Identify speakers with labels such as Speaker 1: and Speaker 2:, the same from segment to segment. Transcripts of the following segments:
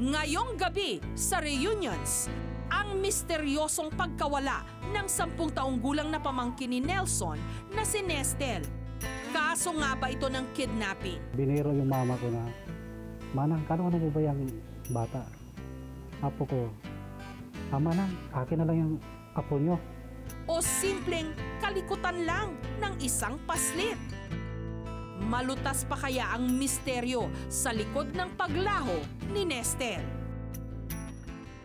Speaker 1: Ngayong gabi sa Reunions, ang misteryosong pagkawala ng 10 taong gulang na pamangkin ni Nelson na si Nestel. Kaso nga ba ito ng kidnapping?
Speaker 2: Biniro yung mama ko na, Manang, kano mo ba yung bata? Apo ko, Manang, akin na lang yung apo nyo.
Speaker 1: O simpleng kalikutan lang ng isang paslit? Malutas pa kaya ang misteryo sa likod ng paglaho ni Nestel?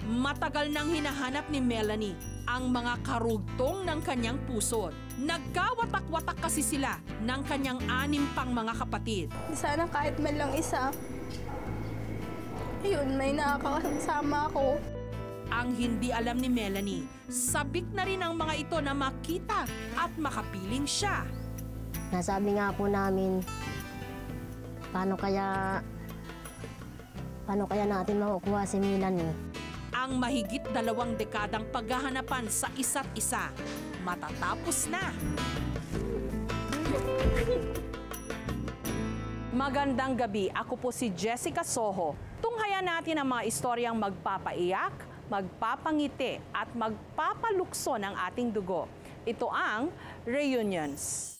Speaker 1: Matagal nang hinahanap ni Melanie ang mga karugtong ng kanyang pusod. Nagkawatak-watak kasi sila ng kanyang 6 pang mga kapatid.
Speaker 3: Sana kahit man lang isa, yun, may nakakasama ako.
Speaker 1: Ang hindi alam ni Melanie, sabik na rin ang mga ito na makita at makapiling siya.
Speaker 4: Nasabi nga po namin, paano kaya natin makukuha si Melanie?
Speaker 1: Ang mahigit 2 dekadang paghahanapan sa isa't isa, matatapos na. Magandang gabi, ako po si Jessica Soho. Tunghayan natin ang mga istoryang magpapaiyak, magpapangiti at magpapalukso ng ating dugo. Ito ang Reunions.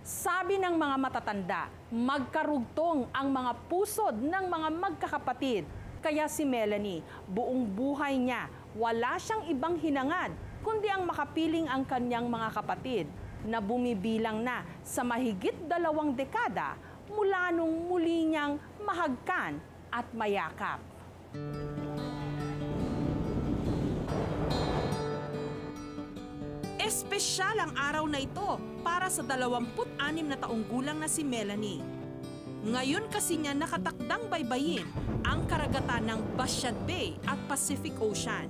Speaker 1: Sabi ng mga matatanda, magkarugtong ang mga pusod ng mga magkakapatid. Kaya si Melanie, buong buhay niya, wala siyang ibang hinangad, kundi ang makapiling ang kanyang mga kapatid na bumibilang na sa mahigit 2 dekada mula nung muli niyang mahagkan at mayakap. Espesyal ang araw na ito para sa 26 na taong gulang na si Melanie. Ngayon kasi niya nakatakdang baybayin ang karagatan ng Basyad Bay at Pacific Ocean.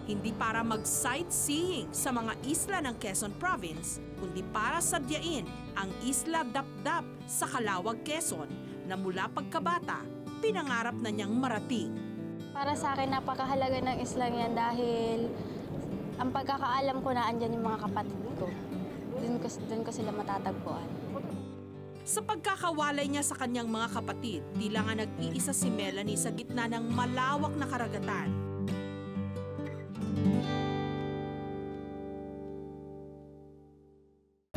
Speaker 1: Hindi para mag-sightseeing sa mga isla ng Quezon Province, kundi para sadyain ang Isla Dapdap sa Calawag, Quezon na mula pagkabata, pinangarap na niyang marating.
Speaker 3: Para sa akin, napakahalaga ng islang yan dahil ang pagkakaalam ko na andyan yung mga kapatid ko. Doon ko sila matatagpuan.
Speaker 1: Sa pagkakawalay niya sa kanyang mga kapatid, tila nga nag-iisa si Melanie sa gitna ng malawak na karagatan.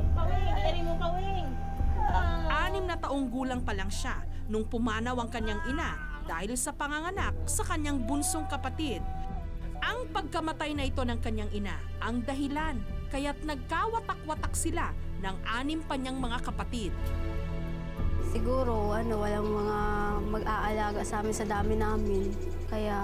Speaker 3: Kawing! Mo kawing!
Speaker 1: 6 na taong gulang pa lang siya nung pumanaw ang kanyang ina dahil sa panganganak sa kanyang bunsong kapatid. Ang pagkamatay na ito ng kanyang ina ang dahilan kaya't nagkawatak-watak sila ng 6 pa niyang mga kapatid.
Speaker 3: Siguro, walang mga mag-aalaga sa amin sa dami namin. Kaya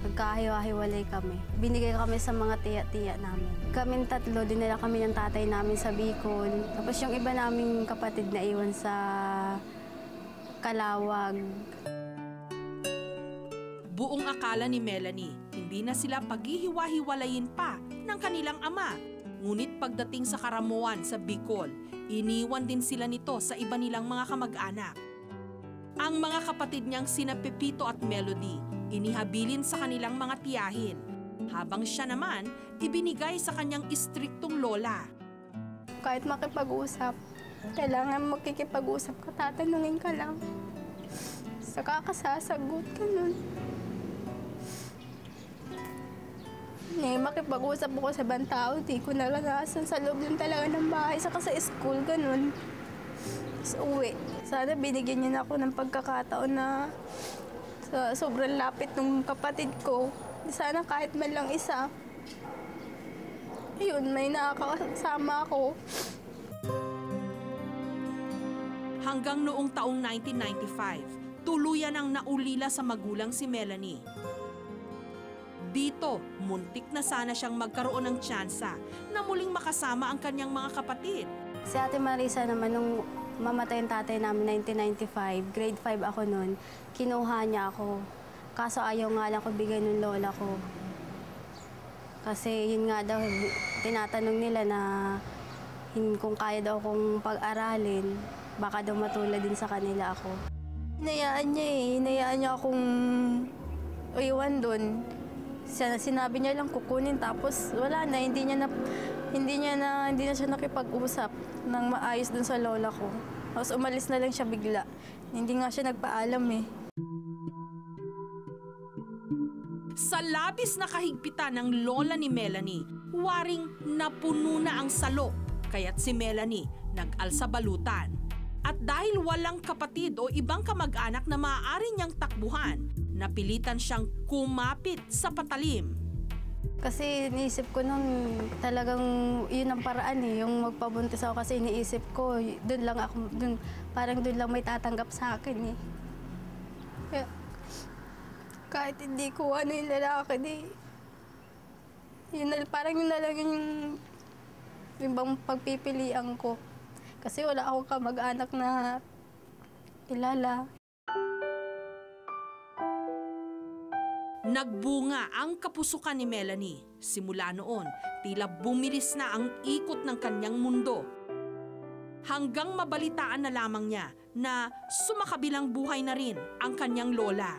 Speaker 3: nagkahiwa-hiwalay kami. Binigay kami sa mga tiya-tiya namin. Kaming 3, dinala kami ng tatay namin sa Bicol. Tapos yung iba naming kapatid na iwan sa Calawag.
Speaker 1: Buong akala ni Melanie, hindi na sila paghihiwa-hiwalayin pa ng kanilang ama. Ngunit pagdating sa Karamuan sa Bicol, iniwan din sila nito sa iba nilang mga kamag-anak. Ang mga kapatid niyang sina Pepito at Melody, inihabilin sa kanilang mga tiyahin. Habang siya naman, ibinigay sa kanyang istriktong lola.
Speaker 3: Kahit makipag-usap, kailangan makikipag-usap ka, tatanungin ka lang. Saka ka sasagot, ganun. Makipag-usap ako sa ibang tao, di ko naranasan sa loob din talaga ng bahay, saka sa school, ganun. Sa uwi. Sana binigyan niyo na ako ng pagkakataon na sa sobrang lapit ng kapatid ko. Sana kahit man lang isa, yun, may nakakasama ako.
Speaker 1: Hanggang noong taong 1995, tuluyan ang naulila sa magulang si Melanie. Dito, muntik na sana siyang magkaroon ng tsansa na muling makasama ang kanyang mga kapatid.
Speaker 3: Si Ate Marisa naman, nung mamatay ang tatay namin 1995, grade 5 ako noon, kinuha niya ako. Kaso ayaw nga lang ko bigay ng lola ko. Kasi yun nga daw, tinatanong nila na kung kaya daw kong pag-aralin, baka daw matulad din sa kanila ako. Hinayaan niya hinayaan niya akong iwan doon. Sinabi niya lang kukunin, tapos wala na, hindi na siya nakipag-usap ng maayos dun sa lola ko. Tapos umalis na lang siya bigla. Hindi nga siya nagpaalam
Speaker 1: Sa labis na kahigpitan ng lola ni Melanie, waring napuno na ang salok, kaya't si Melanie nag-alsa balutan. At dahil walang kapatid o ibang kamag-anak na maaari niyang takbuhan, napilitan siyang kumapit sa patalim.
Speaker 3: Kasi iniisip ko nung talagang yun ang paraan yung magpabuntis ako, kasi iniisip ko parang doon lang may tatanggap sa akin Kaya, kahit hindi ko yung lalaki parang yun na lang yung bang pagpipilian ko. Kasi wala akong kamag-anak na kilala.
Speaker 1: Nagbunga ang kapusukan ni Melanie. Simula noon, tila bumilis na ang ikot ng kanyang mundo. Hanggang mabalitaan na lamang niya na sumakabilang buhay na rin ang kanyang lola.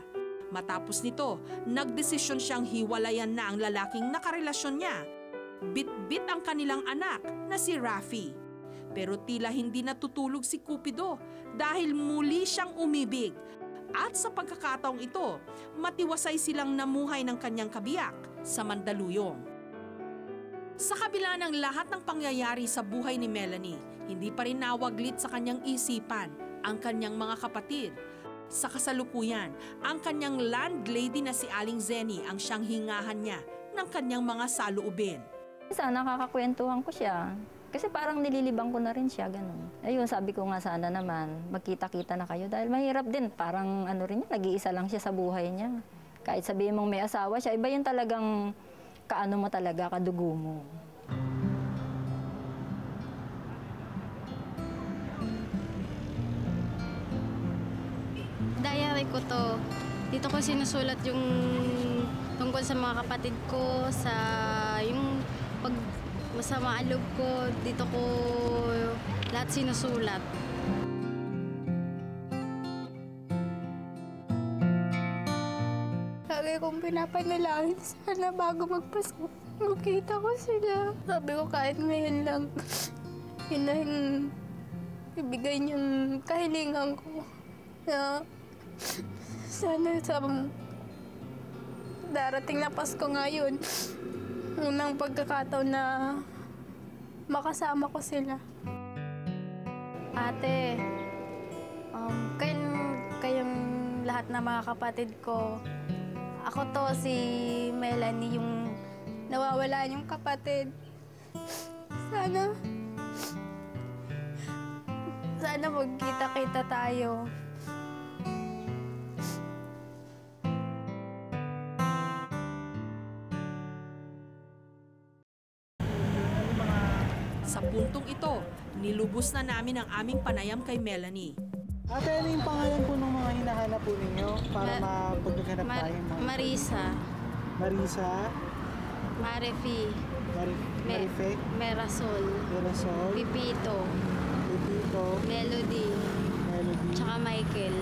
Speaker 1: Matapos nito, nagdesisyon siyang hiwalayan na ang lalaking nakarelasyon niya. Bit-bit ang kanilang anak na si Rafi. Pero tila hindi natutulog si Cupido dahil muli siyang umibig. At sa pagkakataong ito, matiwasay silang namuhay ng kanyang kabiyak sa Mandaluyong. Sa kabila ng lahat ng pangyayari sa buhay ni Melanie, hindi pa rin nawaglit sa kanyang isipan ang kanyang mga kapatid. Sa kasalukuyan, ang kanyang landlady na si Aling Zenny ang siyang hingahan niya ng kanyang mga saloobin.
Speaker 5: Sana nakakakwentuhan ko siya. Kasi parang nililibang ko na rin siya, ganun. Ayun, sabi ko nga sana naman, magkita-kita na kayo. Dahil mahirap din, parang nag-iisa lang siya sa buhay niya. Kahit sabihin mong may asawa siya, iba yan talagang kaano mo talaga, kadugo mo.
Speaker 3: Diary ko to. Dito ko sinusulat yung tungkol sa mga kapatid ko, sa yung pag masama ang loob ko, dito ko lahat sinusulat. Lagi kong pinapanalangin, sana bago magpasko, makita ko sila. Sabi ko kahit ngayon lang, yun na yung ibigay niyang kahilingan ko. Na sana sa darating na Pasko ngayon, unang pagkakataon na makasama ko sila. Ate, kayong lahat na mga kapatid ko, ako to si Melanie, yung nawawala yung kapatid. Sana magkita-kita tayo.
Speaker 1: Sa puntong ito, nilubos na namin ang aming panayam kay Melanie.
Speaker 6: Ate, ano yung pangalan po ng mga hinahanap po ninyo para mapaghanap tayo?
Speaker 3: Marisa.
Speaker 6: Marisa?
Speaker 3: Marifi.
Speaker 6: Marife?
Speaker 3: Merasol.
Speaker 6: Mirasol?
Speaker 3: Pipito.
Speaker 6: Pipito?
Speaker 3: Melody.
Speaker 6: Melody?
Speaker 3: Tsaka Michael.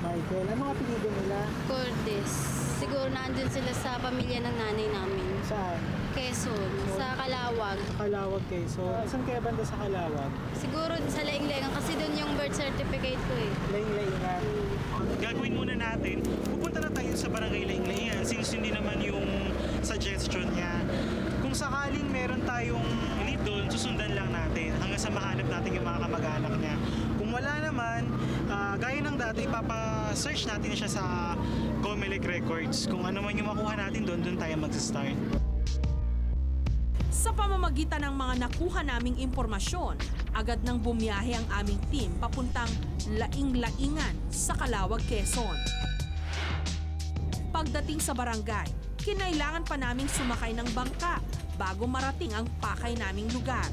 Speaker 6: Michael? Ano ang apelido nila?
Speaker 3: Cordes. Siguro nandun sila sa pamilya ng nanay namin.
Speaker 6: Saan?
Speaker 3: Quezon. Sa Calawag.
Speaker 6: Calawag, Quezon. Saan kaya banda sa Calawag?
Speaker 3: Siguro sa Laing-Laingan kasi doon yung birth certificate ko
Speaker 6: Laing-Laingan.
Speaker 7: Gagawin muna natin, pupunta na tayo sa barangay Laing-Laingan since hindi naman yung suggestion niya. Kung sakaling meron tayong lead doon, susundan lang natin hanggang sa mahanap natin yung mga kamag-anak niya. Kung wala naman, gaya ng dati, ipapa-search natin siya sa Comelec Records. Kung ano man yung makuha natin doon, doon tayo mag-start.
Speaker 1: Sa pamamagitan ng mga nakuha naming impormasyon, agad nang bumiyahe ang aming team papuntang Laing-Laingan sa Calawag, Quezon. Pagdating sa barangay, kinailangan pa naming sumakay ng bangka bago marating ang pakay naming lugar.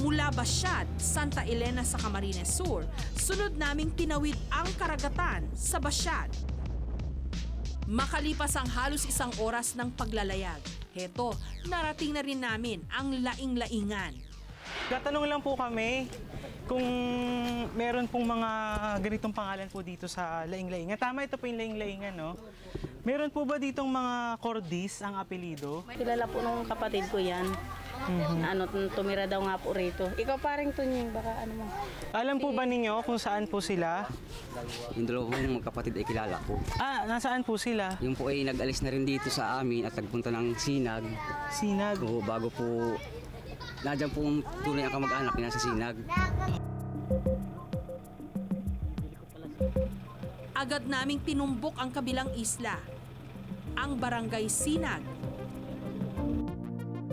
Speaker 1: Mula Basyad, Santa Elena sa Camarines Sur, sunod naming tinawid ang karagatan sa Basyad. Makalipas ang halos 1 oras ng paglalayag, heto, narating na rin namin ang Laing-Laingan.
Speaker 7: Tatanong lang po kami kung meron pong mga ganitong pangalan po dito sa Laing-Laingan. Tama, ito po yung Laing-Laingan, no? Meron po ba ditong mga Cordis ang apelido?
Speaker 8: Kilala po nung kapatid ko yan. Tumira daw nga po rito. Ikaw paring Tunying, baka ano mo.
Speaker 7: Alam po ba ninyo kung saan po sila?
Speaker 9: Yung dalawang magkapatid ay kilala ko.
Speaker 7: Ah, nasaan po sila?
Speaker 9: Yung po ay nag-alis na rin dito sa amin at nagpunta ng Sinag.
Speaker 7: Sinag?
Speaker 9: So, bago po, nadyan pong tunay ang kamag-anak niya sa Sinag.
Speaker 1: Agad naming tinumbok ang kabilang isla, ang Barangay Sinag.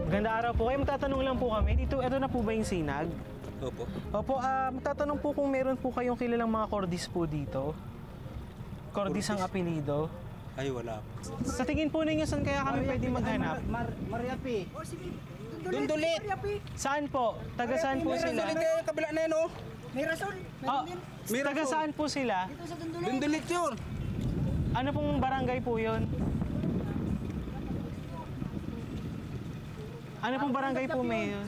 Speaker 7: Maganda araw po kayo. Magtatanong lang po kami. Ito na po ba yung Sinag?
Speaker 9: Opo.
Speaker 7: Opo, magtatanong po kung meron po kayong kilalang mga Cordis po dito. Cordis ang apelido.
Speaker 10: Ay, wala.
Speaker 7: Sa tingin po ninyo, saan kaya kami pwede maghanap?
Speaker 6: Mariapi.
Speaker 10: Dundulit!
Speaker 7: Saan po? Taga saan po sila?
Speaker 10: Dundulit kayo, kabila na yun, oh.
Speaker 7: Taga saan po sila?
Speaker 10: Dundulit yun.
Speaker 7: Ano pong barangay po yun? Ano pong barangay po, Mayor?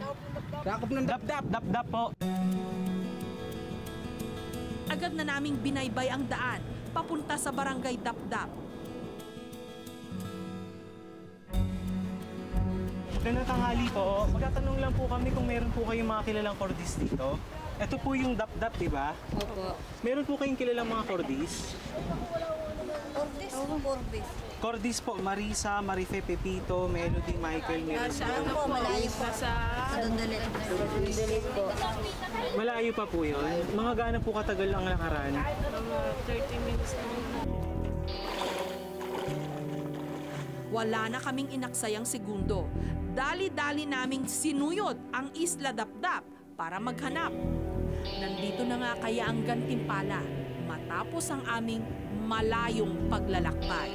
Speaker 10: Sakop ng dap-dap.
Speaker 7: Dap-dap po.
Speaker 1: Agad na naming binaybay ang daan papunta sa Barangay Dap-Dap.
Speaker 7: Magandang tanghali po. Magtatanong lang po kami kung meron po kayong mga kilalang Cordis dito. Ito po yung Dap-Dap, di ba?
Speaker 8: Opo.
Speaker 7: Meron po kayong kilalang mga Cordis?
Speaker 8: Cordis o Corbis?
Speaker 7: Cordis po, Marisa, Marife, Pepito, Melody, Michael, Melody.
Speaker 8: Po, malayo po sa Dundulit. Dundulit po.
Speaker 7: Malayo pa po yun. Mga gaano po katagal ang lakaran?
Speaker 8: 30 minutes na.
Speaker 1: Wala na kaming inaksayang segundo. Dali-dali naming sinuyod ang Isla Dap-Dap para maghanap. Nandito na nga kaya ang gantimpala matapos ang aming malayong paglalakbay.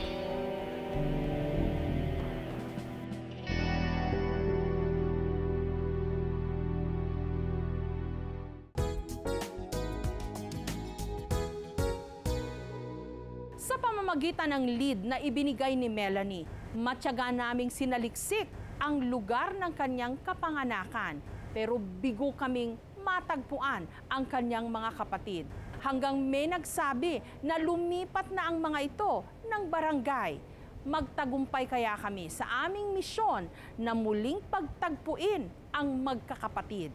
Speaker 1: Sa pamamagitan ng lead na ibinigay ni Melanie, matyaga naming sinaliksik ang lugar ng kanyang kapanganakan. Pero bigo kaming matagpuan ang kanyang mga kapatid. Hanggang may nagsabi na lumipat na ang mga ito ng barangay. Magtagumpay kaya kami sa aming misyon na muling pagtagpuin ang magkakapatid.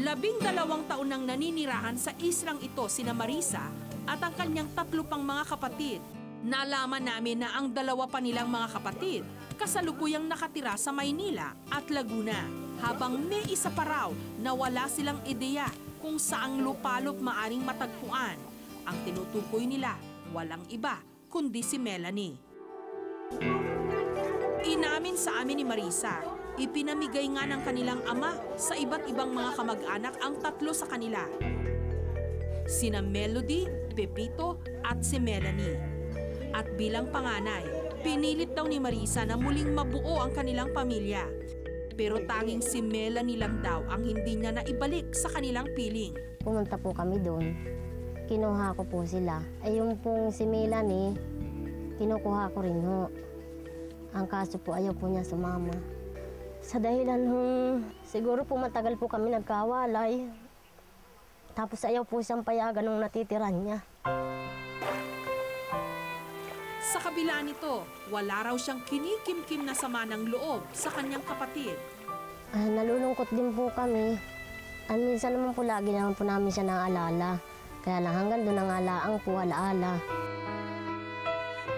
Speaker 1: Labing-dalawang taon nang naninirahan sa islang ito sina Marisa at ang kanyang 3 pang mga kapatid. Nalaman namin na ang 2 pa nilang mga kapatid kasalukuyang nakatira sa Maynila at Laguna, habang may isa pa raw na wala silang ideya kung saang lupalop maaring matagpuan. Ang tinutukoy nila walang iba kundi si Melanie. Inamin sa amin ni Marisa, ipinamigay nga ng kanilang ama sa iba't ibang mga kamag-anak ang 3 sa kanila. Sina Melody, Pepito at si Melanie. At bilang panganay, pinilit daw ni Marisa na muling mabuo ang kanilang pamilya. Pero tanging si Melanie lang daw ang hindi niya naibalik sa kanilang piling.
Speaker 4: Pumunta po kami doon. Kinuha ko po sila. Ay yung pong si Melanie, kinukuha ko rin ho. Ang kaso po ayaw po niya sumama. Sa dahilan siguro po matagal po kami nagkawalay. Tapos ayaw po siyang payagan nung natitiran niya.
Speaker 1: Sa kabila nito, wala raw siyang kinikimkim na sama ng loob sa kanyang kapatid.
Speaker 4: Nalulungkot din po kami. Minsan naman po lagi naman po namin siya naalala. Kaya lang hanggang doon ang alaang po alaala.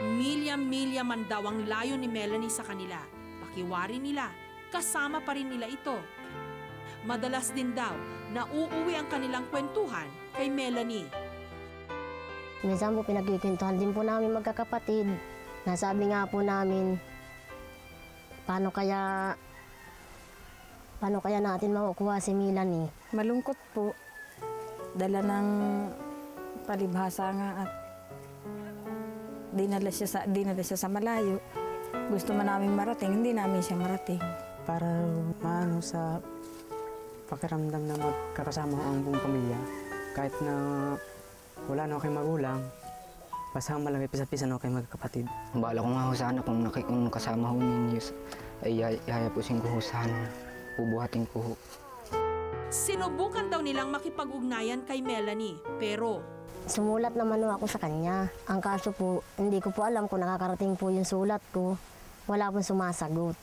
Speaker 1: Milya-milya man daw ang layo ni Melanie sa kanila. Pakiwari nila, kasama pa rin nila ito. Madalas din daw na uuwi ang kanilang kwentuhan kay Melanie.
Speaker 4: Minsan po pinagkikwentuhan din po namin magkakapatid. Nasabi nga po namin, paano kaya natin makukuha si Melanie?
Speaker 11: Malungkot po. Dala ng palibhasa nga at dinala siya sa malayo. gusto man namin marating, hindi namin siya marating.
Speaker 6: Para maano sa pakiramdam na magkakasama ang buong pamilya. Kahit na wala na kay magulang, basta malagay pisa-pisa na kay magkapatid.
Speaker 9: Bala ko nga ho sana kung kasama ho ninyo ay ihayapusin ko ho sana. Bubuhatin ko ho.
Speaker 1: Sinubukan daw nilang makipag-ugnayan kay Melanie, pero
Speaker 4: Sumulat naman ho ako sa kanya. Ang kaso po, hindi ko po alam kung nakakarating po yung sulat ko. Wala pong sumasagot.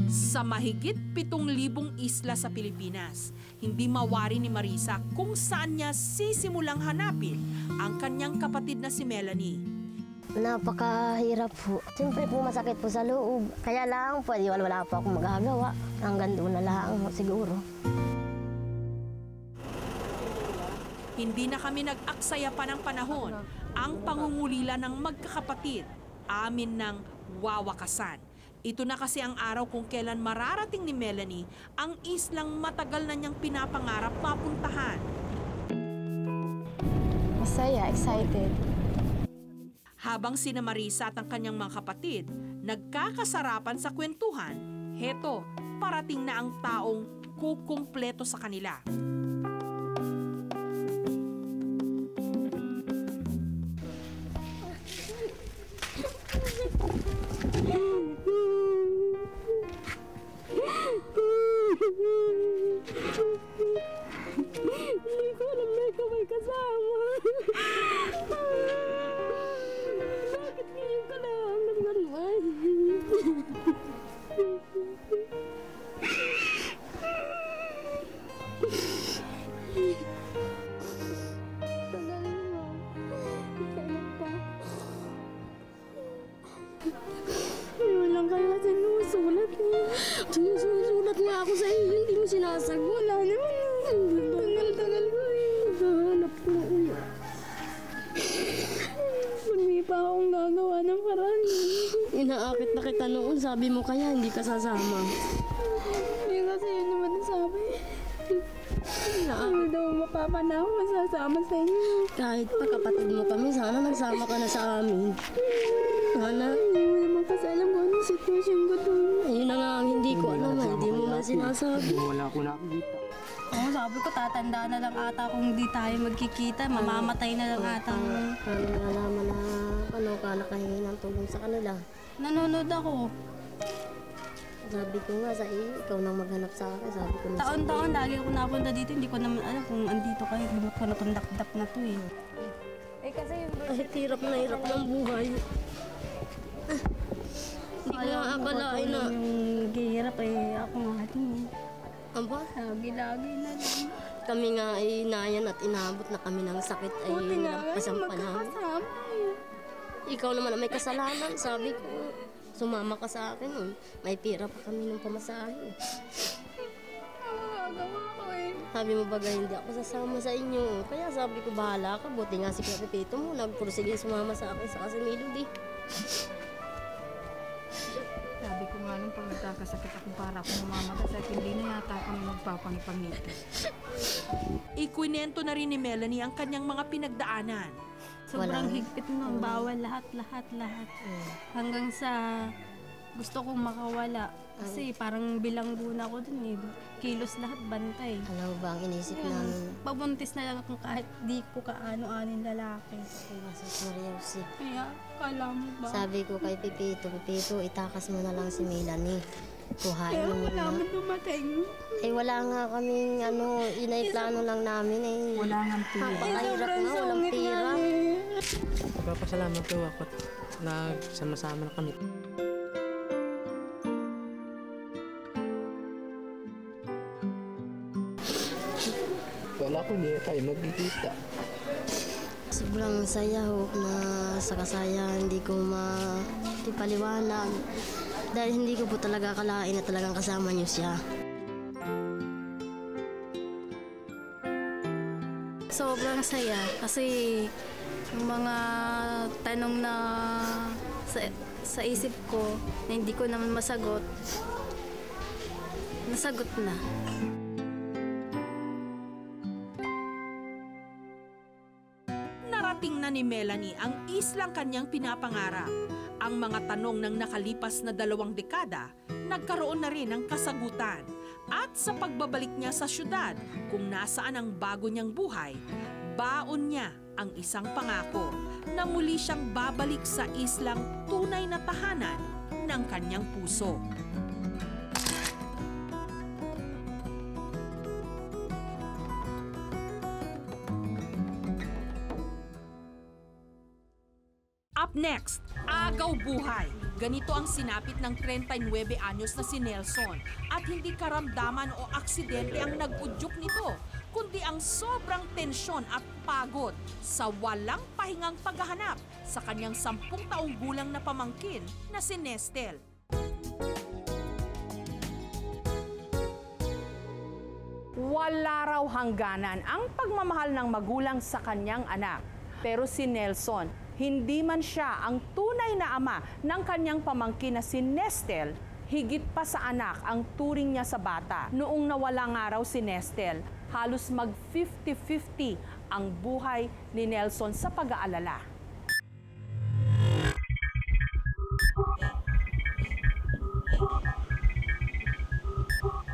Speaker 1: sa mahigit 7,000 isla sa Pilipinas, hindi mawari ni Marisa kung saan niya sisimulang hanapin ang kanyang kapatid na si Melanie.
Speaker 4: Napakahirap po. Siyempre po masakit po sa loob. Kaya lang po, wala po akong magagawa. Hanggang doon na lang siguro.
Speaker 1: Hindi na kami nag-aksaya pa ng panahon. Ang pangungulila ng magkakapatid, amin ng wawakasan. Ito na kasi ang araw kung kailan mararating ni Melanie ang islang matagal na niyang pinapangarap mapuntahan.
Speaker 3: Masaya, excited.
Speaker 1: Habang sina Marisa at ang kanyang mga kapatid nagkakasarapan sa kwentuhan, heto, parating na ang taong kukumpleto sa kanila.
Speaker 3: Hindi ko alam na ikaw may kasama. Bakit ngayon ka na alam naman? Tagalin mo. Kailan pa? Walang kaya sinusulat mo. Sinusulat nga ako sa iyo, hindi mo sinasagot. Wala naman. Tagal ko eh. Naghahanap ko na ulo. Hindi pa akong gagawa ng paraan. Inaakit na kita noon, sabi mo kaya hindi ka sasama. Hindi kasi yun naman ang sabi. Hindi daw mapapanahon masasama sa inyo. Kahit pa kapatid mo kami, sana nagsama ka na sa amin. Sana. Hindi mo naman kasi alam kung anong sitwasyon ko doon. Ayun na nga, hindi ko alam. Hindi mo man sinasabi.
Speaker 6: Wala ko nakikita.
Speaker 3: Oo, sabi ko, tatanda na lang ata kung hindi tayo magkikita. Mamamatay na lang ata.
Speaker 4: Paano nalaman na ano ka nakahingi ng tulong sa kanila?
Speaker 3: Nanonood ako.
Speaker 4: Sabi ko nga sa iyo, ikaw nang maghanap sa akin. Sabi ko na
Speaker 3: Taon-taon, lagi ako napunta dito. Hindi ko naman alam kung andito kayo. Lumot ko na itong dakdak na to eh. Eh kasi yung...
Speaker 4: Kahit hirap na hirap ng buhay. Hindi ko nga akalain na.
Speaker 3: Yung naghihirap eh, ako nga din eh.
Speaker 4: Aba?
Speaker 3: Lagi-lagi na lang.
Speaker 4: Kami nga ay nayan at inabot na kami ng sakit ay nilagpasan pa namin. Ikaw naman ang may kasalanan, sabi ko. Sumama ka sa akin, may pira pa kami ng pamasahe.
Speaker 3: Magagawa ko eh.
Speaker 4: Sabi mo bagay hindi ako sasama sa inyo. Kaya sabi ko bahala ka, buti nga si Pepito mo, nagpursige sumama sa akin sa Casimiro di.
Speaker 11: Sabi ko nga nung pag nagkakasakit ako para akong mamamatay at hindi na yata kami magpapangipangiti.
Speaker 1: Ikwinento na rin ni Melanie ang kanyang mga pinagdaanan.
Speaker 3: Sobrang higpit ng bawal, lahat. Hanggang sa gusto kong makawala. Kasi parang bilanggo na ako dun eh. Kilos lahat, bantay.
Speaker 4: Alam mo ba ang inisip namin?
Speaker 3: Pabuntis na lang ako kahit di ko kaano-anin lalaki.
Speaker 4: Seryoso.
Speaker 3: Kaya, kala mo ba?
Speaker 4: Sabi ko kay Pepito, itakas mo na lang si Melanie. Kuhain
Speaker 3: Kaya
Speaker 4: mo
Speaker 3: wala
Speaker 4: muna.
Speaker 3: mo dumating.
Speaker 4: Eh wala nga kaming yun ay plano lang namin eh.
Speaker 11: Wala nga pira.
Speaker 4: Napakahirap nga, walang pira.
Speaker 6: Papasalamat po ako at nagsama-sama na kami. Wala ko hindi tayo magkikita.
Speaker 4: Sobrang saya ho na sa kasaya hindi ko maipaliwanag. Dahil hindi ko po talaga akalain na talagang kasama niyo siya.
Speaker 3: Sobrang saya kasi yung mga tanong na sa isip ko na hindi ko naman masagot, nasagot na.
Speaker 1: Narating na ni Melanie ang islang kanyang pinapangarap Ang mga tanong ng nakalipas na 2 dekada, nagkaroon na rin ng kasagutan. At sa pagbabalik niya sa syudad, kung nasaan ang bago niyang buhay, baon niya ang isang pangako na muli siyang babalik sa islang tunay na tahanan ng kanyang puso. Up next, agaw buhay. Ganito ang sinapit ng 39 anyos na si Nelson at hindi karamdaman o aksidente ang nag-udyok nito, kundi ang sobrang tensyon at pagod sa walang pahingang paghahanap sa kanyang 10 taong gulang na pamangkin na si Nestel.
Speaker 12: Wala raw hangganan ang pagmamahal ng magulang sa kanyang anak. Pero si Nelson, hindi man siya ang tunay na ama ng kanyang pamangkin na si Nestel, higit pa sa anak ang turing niya sa bata. Noong nawala nga raw si Nestel, halos mag 50-50 ang buhay ni Nelson sa pag-aalala.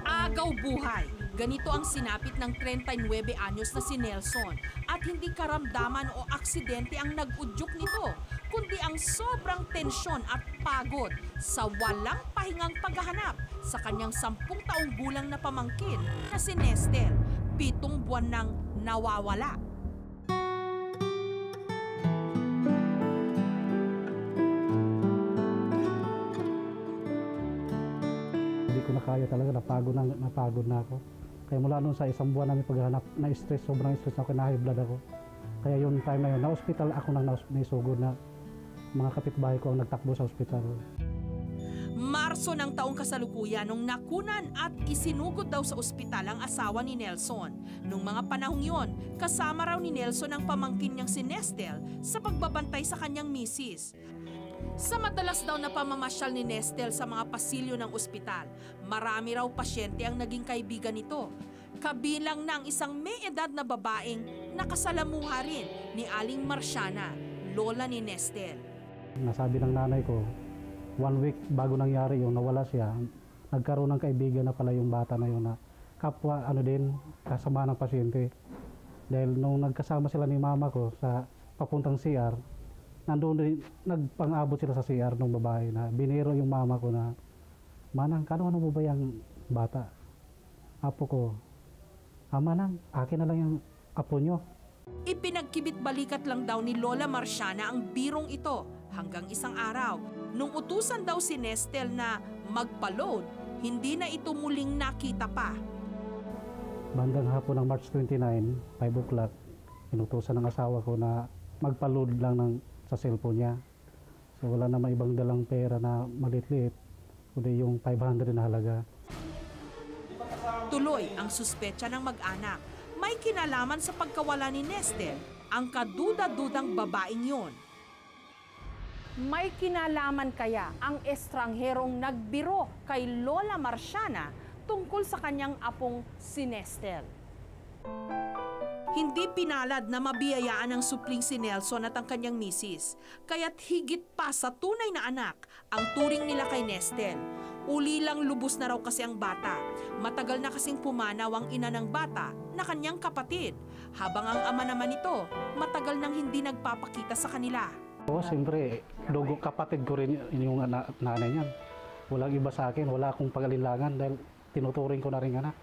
Speaker 1: Agaw buhay. Ganito ang sinapit ng 39 anyos na si Nelson at hindi karamdaman o aksidente ang nag-udyok nito, kundi ang sobrang tensyon at pagod sa walang pahingang paghahanap sa kanyang 10 taong gulang na pamangkin na si Nestel, 7 buwan nang nawawala.
Speaker 2: Hindi ko na kaya talaga, napagod na ako. Kaya mula noon sa 1 buwan namin paghahanap, na-stress, sobrang stress ako, na-high blood ako. Kaya yung time na yun, na-hospital ako nang naisugod na mga kapitbahay ko ang nagtakbo sa ospital.
Speaker 1: Marso ng taong kasalukuyan nung nakunan at isinugod daw sa ospital ang asawa ni Nelson. Nung mga panahong yon, kasama raw ni Nelson ang pamangkin niyang si Nestel sa pagbabantay sa kanyang misis. Sa madalas daw na pamamasyal ni Nestel sa mga pasilyo ng ospital, marami raw pasyente ang naging kaibigan nito. Kabilang na ang isang may edad na babaeng nakasalamuha rin ni Aling Marciana, lola ni Nestel.
Speaker 2: Nasabi ng nanay ko, 1 week bago nangyari yung nawala siya, nagkaroon ng kaibigan na pala yung bata na yun na kapwa kasama ng pasyente. Dahil nung nagkasama sila ni mama ko sa papuntang CR, nandoon din, nagpang-abot sila sa CR ng babae na biniro yung mama ko na, Manang, ano mo ba yung bata? Apo ko, Manang, akin na lang yung apo nyo.
Speaker 1: Ipinagkibit balikat lang daw ni Lola Marciana ang birong ito hanggang isang araw. Nung utusan daw si Nestel na magpa-load, hindi na ito muling nakita pa.
Speaker 2: Bandang hapon ng March 29, 5 o'clock, inutusan ng asawa ko na magpa-load lang sa cellphone niya. So wala naman ibang dalang pera na maliit-liit, kundi yung 500 na halaga.
Speaker 1: Tuloy ang suspetsa ng mag-anak. May kinalaman sa pagkawala ni Nestel ang kaduda-dudang babaeng yon.
Speaker 12: May kinalaman kaya ang estrangherong nagbiro kay Lola Marciana tungkol sa kanyang apong si Nestel?
Speaker 1: Hindi pinalad na mabiyayaan ng supling si Nelson at ang kanyang misis, kaya't higit pa sa tunay na anak ang turing nila kay Nestel. Ulilang lubos na raw kasi ang bata. Matagal na kasing pumanaw ang ina ng bata na kanyang kapatid, habang ang ama naman nito matagal nang hindi nagpapakita sa kanila.
Speaker 2: Oo, siyempre, dugo kapatid ko rin yung nanay niyan. Walang iba sa akin, wala akong pag-alinlangan dahil tinuturing ko na rin anak.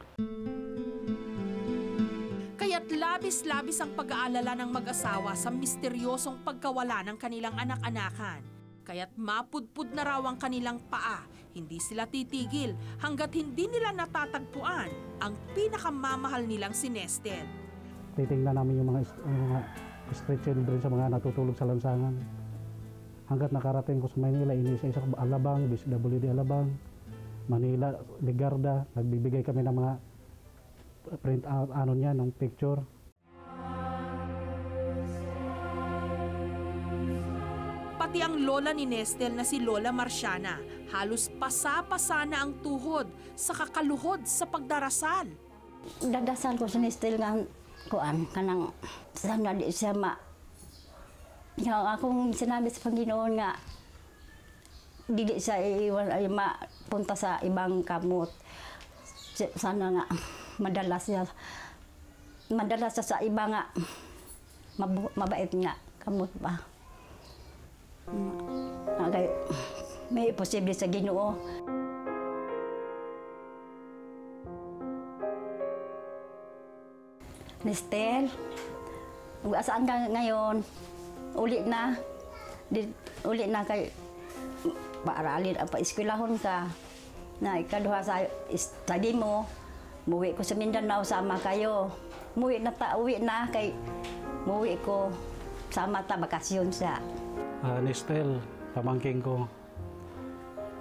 Speaker 1: Kaya't labis-labis ang pag-aalala ng mag-asawa sa misteryosong pagkawala ng kanilang anak-anakan. Kaya't mapudpud na raw ang kanilang paa. Hindi sila titigil hanggat hindi nila natatagpuan ang pinakamamahal nilang si Nestel.
Speaker 2: Titingnan namin yung mga street children sa mga natutulog sa lansangan. Hanggat nakarating ko sa Manila, inisa-isa ko Alabang, BSWD Alabang, Manila, Ligarda, nagbibigay kami ng mga print out ng picture.
Speaker 1: Pati ang lola ni Nestel na si Lola Marciana, halos pasa-pasa na ang tuhod sa kakaluhod sa pagdarasal.
Speaker 13: Dadasal ko sa Nestel nga kuan kanang sana di siya ma. Yung akong sinabi sa Panginoon nga dili sa iwan ay mapunta sa ibang kamot. Sana nga madalas siya sa iba nga mabait nga kamot ba. May posible sa Ginoo. Nestel, saan ka ngayon? Uli na kay paaralin pa eskwelahon ka. Na ikaduha sa study mo, muwi ko sa Mindanao, sama kayo. Muwi na kay muwi ko sama ta bakasyon sa.
Speaker 2: Nestel, pamangking ko,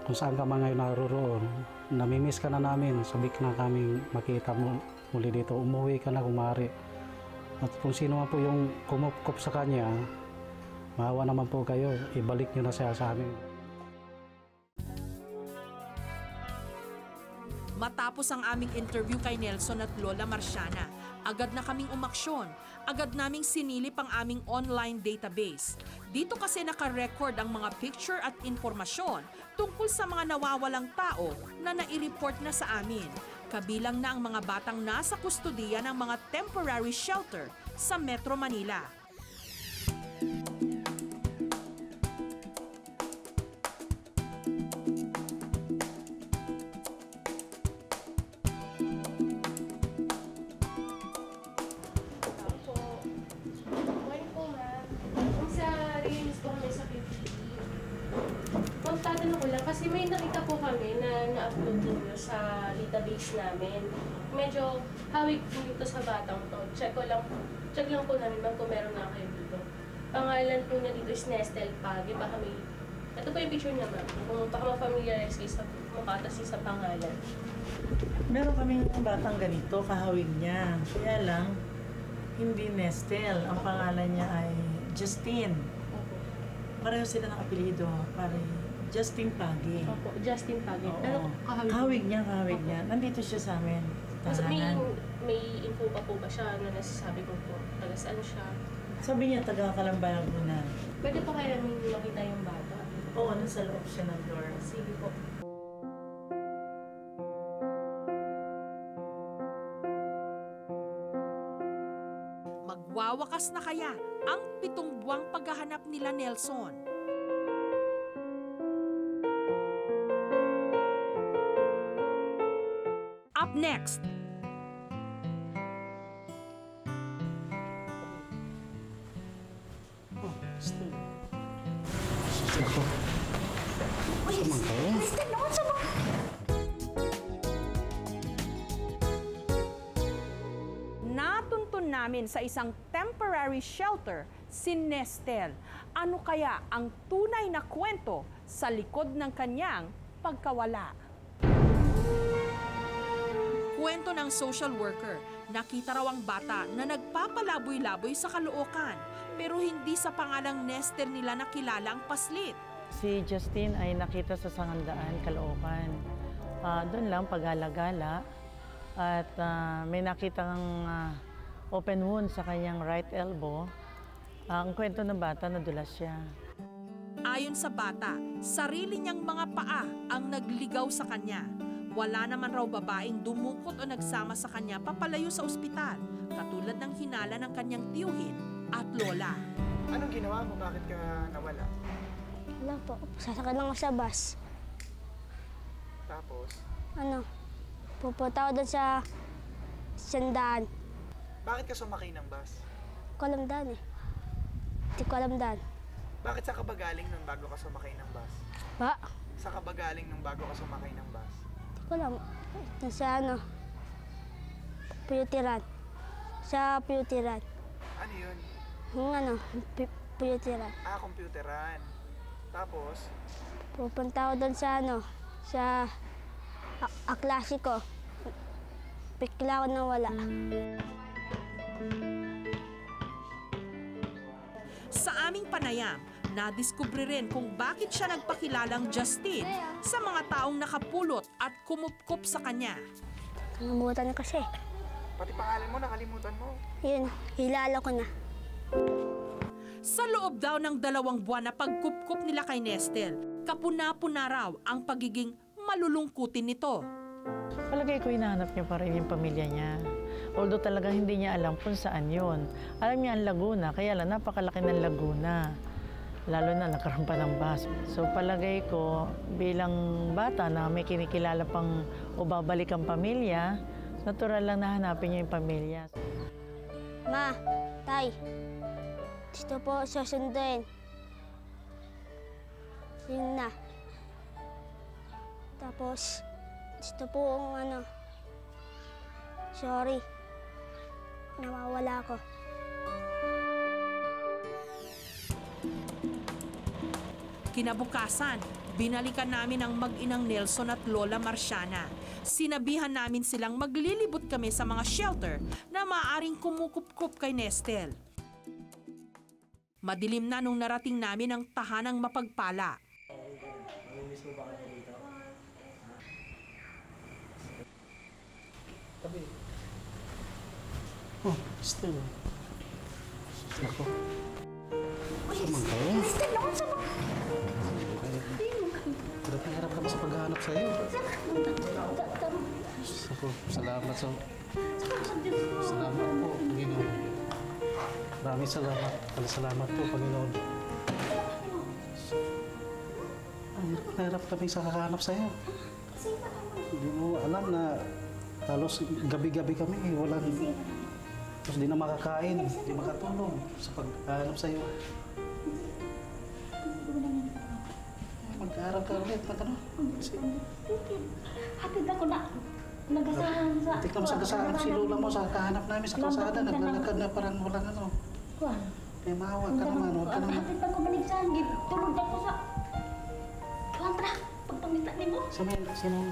Speaker 2: kung saan ka man ngayon naroroon, namimiss ka na namin, sabik na kaming makita mo muli dito, umuwi ka na kung maaari. At kung sino man po yung kumupkup sa kanya, maawa naman po kayo, ibalik nyo na siya sa amin.
Speaker 1: Matapos ang aming interview kay Nelson at Lola Marciana, agad na kaming umaksyon, agad naming sinilip ang aming online database. Dito kasi naka-record ang mga picture at informasyon tungkol sa mga nawawalang tao na nai-report na sa amin. Kabilang na ang mga batang nasa kustodiya ng mga temporary shelter sa Metro Manila.
Speaker 14: Tatanong ko lang, kasi may nakita po kami na na-upload ninyo sa database namin. Medyo hawig po dito sa batang to. Check lang po namin kung meron na kayo dito. Pangalan po niya dito is Nestel Page. Baka may, ito po yung picture niya, ma'am. Kung baka ma-familiarize kayo sa mukha kasi sa pangalan.
Speaker 15: Meron kaming batang ganito, kahawig niya. Kaya lang, hindi Nestel. Ang pangalan niya ay Justine. Pareho sila ng apelyido. Justin Page.
Speaker 14: Opo, Justin Page. Pero
Speaker 15: kahawig niya. Nandito siya sa amin.
Speaker 14: May info pa po ba siya na nasasabi ko po? Taga saan siya?
Speaker 15: Sabi niya, taga Kalambayan na.
Speaker 14: Pwede po kaya namin makita yung bata?
Speaker 15: Oo, nasa loob siya ng door.
Speaker 14: Sige po.
Speaker 1: Magwawakas na kaya ang 7 buwang paghahanap nila Nelson? Up next,
Speaker 12: natuntun namin sa isang temporary shelter si Nestel. Ano kaya ang tunay na kwento sa likod ng kanyang pagkawala?
Speaker 1: kwento ng social worker, nakita raw ang bata na nagpapalaboy-laboy sa Caloocan, pero hindi sa pangalang Nestel nila nakilala ang paslit.
Speaker 15: Si Justine ay nakita sa Sangandaan, Caloocan. Doon lang pag-alagala at may nakitang open wound sa kanyang right elbow. Ang kwento ng bata, nadulas siya.
Speaker 1: Ayon sa bata, sarili niyang mga paa ang nagligaw sa kanya. Wala naman raw babaeng dumukot o nagsama sa kanya papalayo sa ospital, katulad ng hinala ng kanyang tiyuhin at lola.
Speaker 7: Anong ginawa mo? Bakit ka nawala?
Speaker 16: Wala po. Sasakay lang ako sa bus.
Speaker 7: Tapos?
Speaker 16: Pupunta ako doon sa sandaan.
Speaker 7: Bakit ka sumakay ng bus?
Speaker 16: Hindi ko alam daan eh. Hindi ko alam daan.
Speaker 7: Bakit sa ka ba galing nung bago ka sumakay ng bus?
Speaker 16: Ba?
Speaker 7: Sa ka ba galing nung bago ka sumakay ng bus?
Speaker 16: Hindi ko alam. Nasa Puyutiran. Sa Puyutiran.
Speaker 7: Ano yun?
Speaker 16: Yung Puyutiran.
Speaker 7: Computeran. Tapos?
Speaker 16: Pupunta ako doon sa Klasiko. Bigla ako nawala.
Speaker 1: Sa aming panayam, nadiskubre rin kung bakit siya nagpakilalang Justine sa mga taong nakapulot at kumupkup sa kanya.
Speaker 16: Nakalimutan kasi.
Speaker 7: Pati pangalan mo, nakalimutan mo.
Speaker 16: Yun, hilala ko na.
Speaker 1: Sa loob daw ng 2 buwan na pagkupkup nila kay Nestel, Kapuna-puna raw ang pagiging malulungkutin nito.
Speaker 15: Palagay ko hinahanap niya pa rin yung pamilya niya. Although talagang hindi niya alam kung saan yun. Alam niya ang Laguna, kaya lang napakalaki ng Laguna. Lalo na nagkaroon pa ng bus. So palagay ko, bilang bata na may kinikilala pang o babalik ang pamilya, natural lang na hanapin niya yung pamilya.
Speaker 16: Ma, Tay, gusto po susunduin. Yun na. Tapos, gusto po sorry, nawawala ko.
Speaker 1: Kinabukasan, binalikan namin ang mag-inang Nelson at Lola Marciana. Sinabihan namin silang maglilibot kami sa mga shelter na maaaring kumukup-kup kay Nestel. Madilim na nung narating namin ang tahanang mapagpala.
Speaker 2: Oh, still. Ako. Sumang kayo. Hirap ka ba sa paghahanap sa'yo? Ako, salamat sa... Salamat po, Panginoon. Maraming salamat. Salamat po, Panginoon. Hirap kami sa kakahanap sa'yo. Hindi mo alam na halos gabi-gabi kami. Walang... Tapos di na makakain, di makatulong sa paghahanap sa'yo. Mag-aaral ka ulit, magano?
Speaker 13: Hatid ako na. Nagasahan sa...
Speaker 2: Hindi ka masagasaan si Lola mo sa kahanap namin sa kalsada. Naglalakad na parang walang ano. Kaya maawa ka naman, huwag ka naman.
Speaker 13: Hatid ako maligsahan, tulog ako sa... Kontra, pagpamita ni mo.
Speaker 2: Sino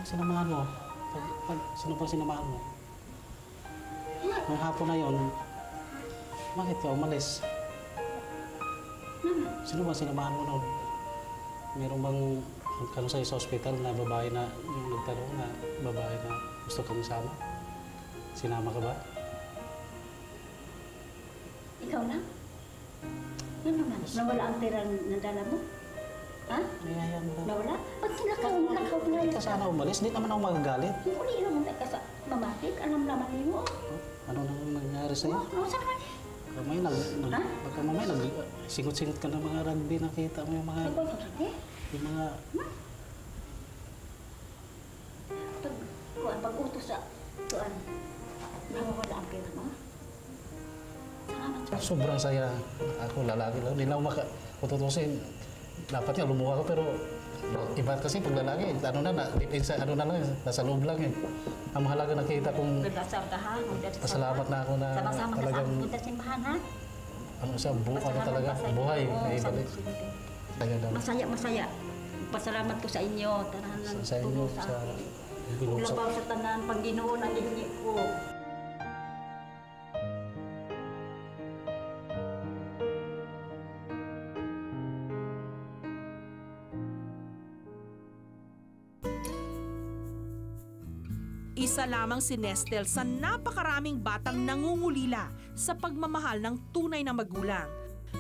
Speaker 2: sinamahan mo? Sino pa sinamahan mo? Nung hapon na yun, bakit ka umalis? Sino ba sinamahan mo noon? Meron bang kano sa'yo sa ospital na babae na yung nagtanong na babae na gusto kang sama? Sinama ka ba?
Speaker 13: Ikaw lang? Yan naman. Nawala ang pera na dala mo? Ha?
Speaker 2: Ayan ba?
Speaker 13: Nawala? Ba't nakaw na?
Speaker 2: Hindi ka sana umalis. Hindi naman ako magagalit.
Speaker 13: Hindi naman ka sa mamatik. Alam naman mo.
Speaker 2: Ano nang nangyari sa'yo?
Speaker 13: Ano sa naman?
Speaker 2: Baka mamay singot-singot ka ng mga rugby. Nakita mo yung mga... Yung mga...
Speaker 13: Pag-utos sa... Tuan. Nawawala ang pera mo. Salamat.
Speaker 2: Sobrang saya. Ako lalaki lang. Hindi na ako makakututusin. Dapat nga lumuha ko pero iba kasi pag lalaki, ano na lang, nasa loob lang eh. Ang mahalaga nakita kong pasalamat na ako na talagang ano siya, talaga, buhay na ibalik.
Speaker 13: Masaya. Pasalamat ko sa inyo.
Speaker 2: Sa inyo, sa binuksan.
Speaker 13: Labaw sa tanan, Panginoon ang ihingi ko.
Speaker 1: Isa lamang si Nestel sa napakaraming batang nangungulila sa pagmamahal ng tunay na magulang.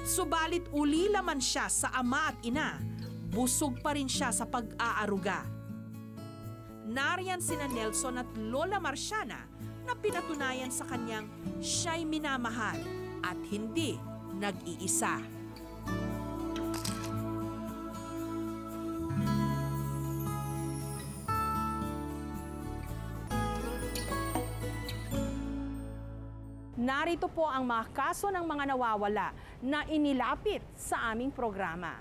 Speaker 1: Subalit ulila man siya sa ama at ina, busog pa rin siya sa pag-aaruga. Nariyan sina Nelson at Lola Marciana na pinatunayan sa kanyang siya'y minamahal at hindi nag-iisa.
Speaker 12: Narito po ang mga kaso ng mga nawawala na inilapit sa aming programa.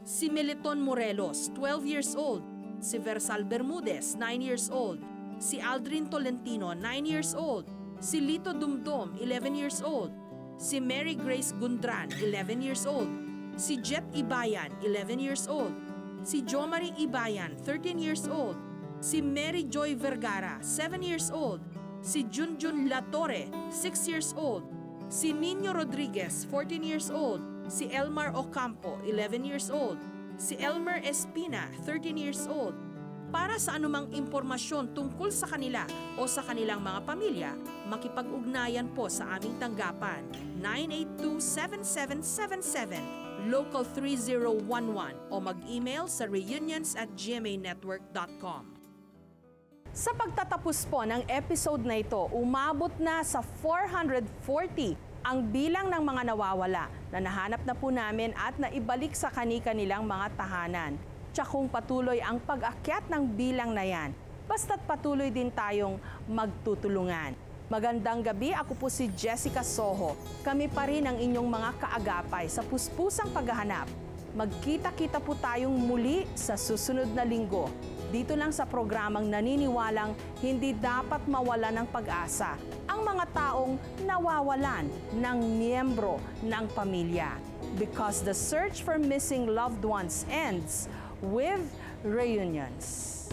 Speaker 1: Si Meliton Morelos, 12 years old. Si Versal Bermudez, 9 years old. Si Aldrin Tolentino, 9 years old. Si Lito Dumdum, 11 years old. Si Mary Grace Gundran, 11 years old. Si Jet Ibayan, 11 years old. Si Jomari Ibayan, 13 years old. Si Mary Joy Vergara, 7 years old. Si Junjun Latore, 6 years old. Si Nino Rodriguez, 14 years old. Si Elmar Ocampo, 11 years old. Si Elmer Espina, 13 years old. Para sa anumang impormasyon tungkol sa kanila o sa kanilang mga pamilya, makipag-ugnayan po sa aming tanggapan 982-7777, local 3011 o mag-email sa reunions@gmanetwork.com.
Speaker 12: Sa pagtatapos po ng episode na ito, umabot na sa 440 ang bilang ng mga nawawala na nahanap na po namin at naibalik sa kani-kanilang mga tahanan. Tsakong patuloy ang pag-akyat ng bilang na yan, basta't patuloy din tayong magtutulungan. Magandang gabi, ako po si Jessica Soho. Kami pa rin ang inyong mga kaagapay sa puspusang paghahanap. Magkita-kita po tayong muli sa susunod na linggo. Dito lang sa programang naniniwalang hindi dapat mawala ng pag-asa ang mga taong nawawalan ng miyembro ng pamilya. Because the search for missing loved ones ends with reunions.